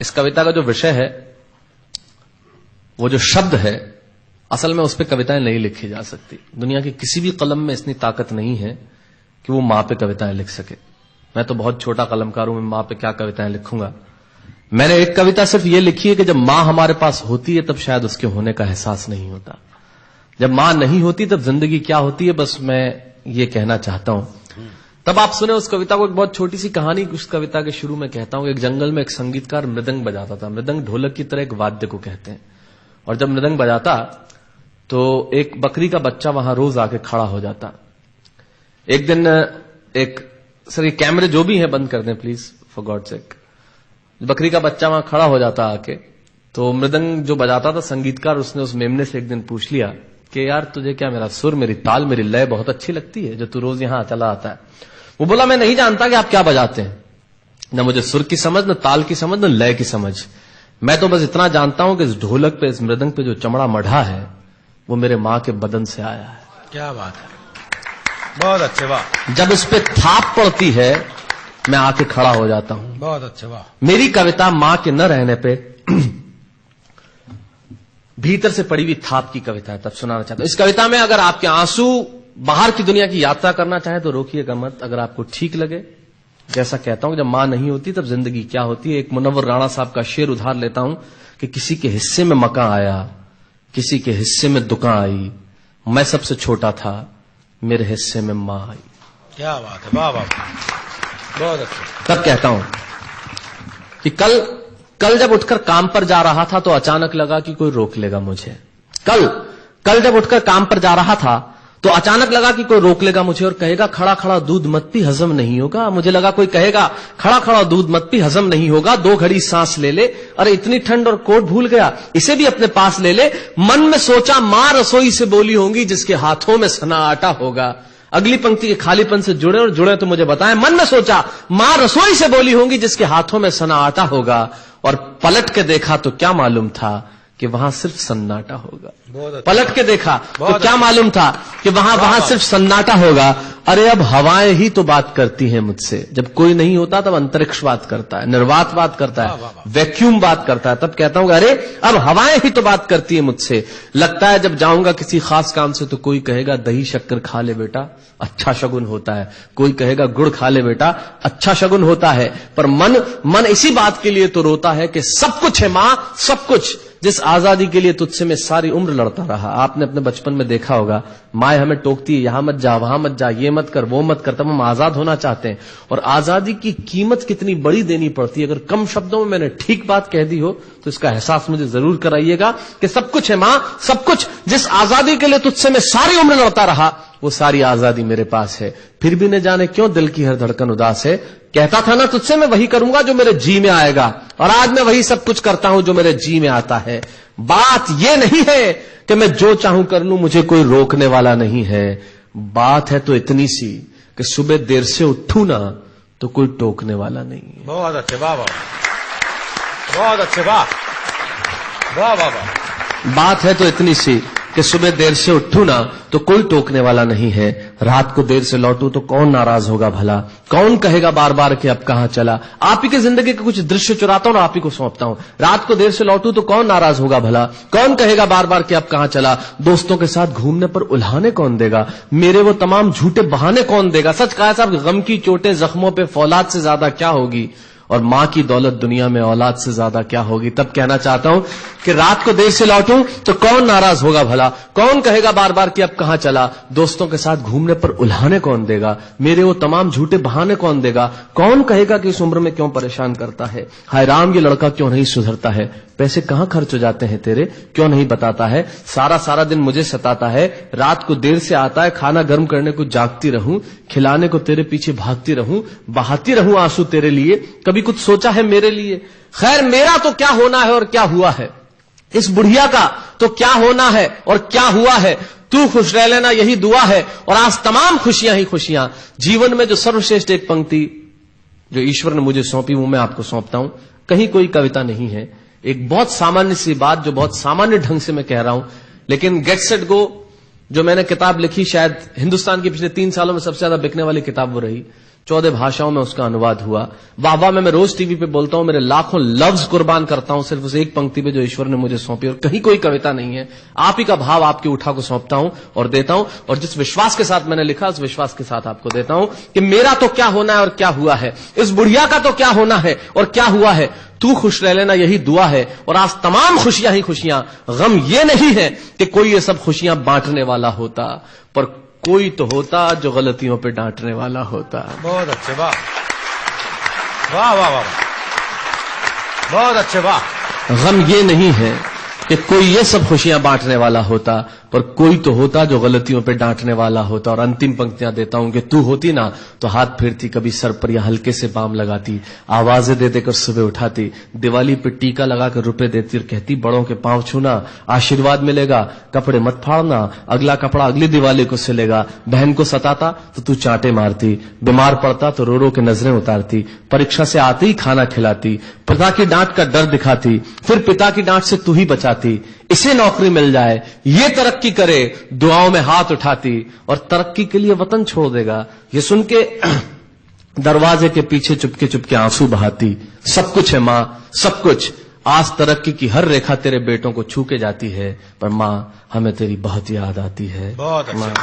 इस कविता का जो विषय है, वो जो शब्द है, असल में उस पर कविताएं नहीं लिखी जा सकती। दुनिया की किसी भी कलम में इतनी ताकत नहीं है कि वो मां पे कविताएं लिख सके। मैं तो बहुत छोटा कलमकार हूं, मैं मां पे क्या कविताएं लिखूंगा। मैंने एक कविता सिर्फ ये लिखी है कि जब मां हमारे पास होती है तब शायद उसके होने का एहसास नहीं होता। जब मां नहीं होती तब जिंदगी क्या होती है, बस मैं ये कहना चाहता हूं। तब आप सुने उस कविता को। एक बहुत छोटी सी कहानी उस कविता के शुरू में कहता हूं। एक जंगल में एक संगीतकार मृदंग बजाता था। मृदंग ढोलक की तरह एक वाद्य को कहते हैं। और जब मृदंग बजाता तो एक बकरी का बच्चा वहां रोज आके खड़ा हो जाता। एक दिन सर ये कैमरे जो भी हैं बंद कर दें प्लीज, फॉर गॉड सेक। बकरी का बच्चा वहां खड़ा हो जाता आके, तो मृदंग जो बजाता था संगीतकार, उसने उस मेमने से एक दिन पूछ लिया कि यार तुझे क्या मेरा सुर, मेरी ताल, मेरी लय बहुत अच्छी लगती है जो तू रोज यहां चला आता है। वो बोला मैं नहीं जानता कि आप क्या बजाते हैं, न मुझे सुर की समझ, न ताल की समझ, न लय की समझ। मैं तो बस इतना जानता हूं कि इस ढोलक पे, इस मृदंग पे जो चमड़ा मढ़ा है वो मेरे मां के बदन से आया है। क्या बात है, बहुत अच्छे, वाह। जब उस पे थाप पड़ती है मैं आके खड़ा हो जाता हूं। बहुत अच्छे, वाह। मेरी कविता मां के न रहने पे भीतर से पड़ी हुई थाप की कविता है, तब सुनाना चाहता हूं। इस कविता में अगर आपके आंसू बाहर की दुनिया की यात्रा करना चाहे तो रोकिएगा मत। अगर आपको ठीक लगे, जैसा कहता हूं जब मां नहीं होती तब जिंदगी क्या होती है। एक मुनव्वर राणा साहब का शेर उधार लेता हूं कि किसी के हिस्से में मकान आया, किसी के हिस्से में दुकान आई, मैं सबसे छोटा था, मेरे हिस्से में मां आई। क्या बात है, वाह वाह, बहुत अच्छा। तब कहता हूं कि कल जब उठकर काम पर जा रहा था तो अचानक लगा कि कोई रोक लेगा मुझे। कल जब उठकर काम पर जा रहा था तो अचानक लगा कि कोई रोक लेगा मुझे और कहेगा खड़ा खड़ा दूध मत पी, हजम नहीं होगा। मुझे लगा कोई कहेगा खड़ा खड़ा दूध मत पी, हजम नहीं होगा। 2 घड़ी सांस ले ले, अरे इतनी ठंड और कोट भूल गया, इसे भी अपने पास ले ले। मन में सोचा मां रसोई से बोली होंगी जिसके हाथों में सना आटा होगा। अगली पंक्ति के खालीपन से जुड़े तो मुझे बताएं। मन में सोचा मां रसोई से बोली होंगी जिसके हाथों में सना आटा होगा, और पलट के देखा तो क्या मालूम था कि वहां सिर्फ सन्नाटा होगा। पलट के देखा तो क्या मालूम था कि वहां सिर्फ सन्नाटा होगा। अरे अब हवाएं ही तो बात करती हैं मुझसे। जब कोई नहीं होता तब अंतरिक्ष बात करता है, निर्वात बात करता है, वैक्यूम बात करता है। तब कहता हूं अरे अब हवाएं ही तो बात करती है मुझसे। लगता है जब जाऊंगा किसी खास काम से तो कोई कहेगा दही शक्कर खा ले बेटा, अच्छा शगुन होता है। कोई कहेगा गुड़ खा ले बेटा, अच्छा शगुन होता है। पर मन इसी बात के लिए तो रोता है कि सब कुछ है मां, सब कुछ। जिस आजादी के लिए तुझसे मैं सारी उम्र लड़ता रहा। आपने अपने बचपन में देखा होगा, माए हमें टोकती है, यहां मत जा, वहां मत जा, ये मत कर, वो मत कर। तब हम आजाद होना चाहते हैं, और आजादी की कीमत कितनी बड़ी देनी पड़ती है। अगर कम शब्दों में मैंने ठीक बात कह दी हो तो इसका एहसास मुझे जरूर कराइएगा कि सब कुछ है मां, सब कुछ। जिस आजादी के लिए तुझसे मैं सारी उम्र लड़ता रहा वो सारी आजादी मेरे पास है। फिर भी न जाने क्यों दिल की हर धड़कन उदास है। कहता था ना तुझसे मैं वही करूंगा जो मेरे जी में आएगा, और आज मैं वही सब कुछ करता हूं जो मेरे जी में आता है। बात यह नहीं है कि मैं जो चाहूं कर लूं, मुझे कोई रोकने वाला नहीं है। बात है तो इतनी सी कि सुबह देर से उठूं ना तो कोई टोकने वाला नहीं है। बहुत अच्छे, वाह वाह, बहुत अच्छे, वाह वाह वाह वाह। बात है तो इतनी सी कि सुबह देर से उठूं ना तो कोई टोकने वाला नहीं है। रात को देर से लौटूं तो कौन नाराज होगा भला, कौन कहेगा बार बार कि अब कहां चला। आप ही की जिंदगी के कुछ दृश्य चुराता हूं और आप ही को सौंपता हूं। रात को देर से लौटूं तो कौन नाराज होगा भला, कौन कहेगा बार बार कि अब कहां चला। दोस्तों के साथ घूमने पर उल्हाने कौन देगा, मेरे वो तमाम झूठे बहाने कौन देगा। सच कहा साहब, गम की चोटें जख्मों पे फौलाद से ज्यादा क्या होगी, और मां की दौलत दुनिया में औलाद से ज्यादा क्या होगी। तब कहना चाहता हूं कि रात को देर से लौटूं तो कौन नाराज होगा भला, कौन कहेगा बार बार कि अब कहां चला। दोस्तों के साथ घूमने पर उल्हाने कौन देगा, मेरे वो तमाम झूठे बहाने कौन देगा। कौन कहेगा कि इस उम्र में क्यों परेशान करता है। हाय राम, ये लड़का क्यों नहीं सुधरता है। पैसे कहां खर्च हो जाते हैं तेरे, क्यों नहीं बताता है। सारा दिन मुझे सताता है, रात को देर से आता है, खाना गर्म करने को जागती रहूं, खिलाने को तेरे पीछे भागती रहूं, बहाती रहूं आंसू तेरे लिए। कभी कुछ सोचा है मेरे लिए। खैर मेरा तो क्या होना है और क्या हुआ है, इस बुढ़िया का तो क्या होना है और क्या हुआ है। तू खुश रह लेना यही दुआ है, और आज तमाम खुशियां ही खुशियां। जीवन में जो सर्वश्रेष्ठ एक पंक्ति जो ईश्वर ने मुझे सौंपी वो मैं आपको सौंपता हूं। कहीं कोई कविता नहीं है, एक बहुत सामान्य सी बात जो बहुत सामान्य ढंग से मैं कह रहा हूं, लेकिन गेट सेट गो जो मैंने किताब लिखी, शायद हिंदुस्तान की पिछले 3 सालों में सबसे ज्यादा बिकने वाली किताब वो रही। 14 भाषाओं में उसका अनुवाद हुआ। वाह वाह मैं रोज टीवी पे बोलता हूं, मेरे लाखों लफ्ज कुर्बान करता हूं सिर्फ उस एक पंक्ति पे जो ईश्वर ने मुझे सौंपी, और कहीं कोई कविता नहीं है। आप ही का भाव आपकी उठा को सौंपता हूं और देता हूं, और जिस विश्वास के साथ मैंने लिखा उस विश्वास के साथ आपको देता हूं कि मेरा तो क्या होना है और क्या हुआ है, इस बुढ़िया का तो क्या होना है और क्या हुआ है, तू खुश रह लेना यही दुआ है। और आज तमाम खुशियां ही खुशियां, गम ये नहीं है कि कोई ये सब खुशियां बांटने वाला होता, पर कोई तो होता जो गलतियों पे डांटने वाला होता। बहुत अच्छे, वाह वाह वाह वाह, बहुत अच्छे, वाह। गम ये नहीं है कि कोई ये सब खुशियां बांटने वाला होता, पर कोई तो होता जो गलतियों पे डांटने वाला होता। और अंतिम पंक्तियां देता हूं कि तू होती ना तो हाथ फेरती, कभी सर पर या हल्के से बाम लगाती, आवाजें दे देकर सुबह उठाती, दिवाली पे टीका लगाकर रुपए देती और कहती बड़ों के पांव छूना आशीर्वाद मिलेगा, कपड़े मत फाड़ना अगला कपड़ा अगली दिवाली को सिलेगा। बहन को सताता तो तू चांटे मारती, बीमार पड़ता तो रो रो के नजरें उतारती, परीक्षा से आते ही खाना खिलाती, पिता की डांट का डर दिखाती, फिर पिता की डांट से तू ही बचाती, इसे नौकरी मिल जाए ये तरक्की करे दुआओं में हाथ उठाती, और तरक्की के लिए वतन छोड़ देगा ये सुन के दरवाजे के पीछे चुपके चुपके आंसू बहाती। सब कुछ है मां, सब कुछ, आज तरक्की की हर रेखा तेरे बेटों को छू के जाती है, पर मां हमें तेरी बहुत याद आती है। बहुत अच्छा।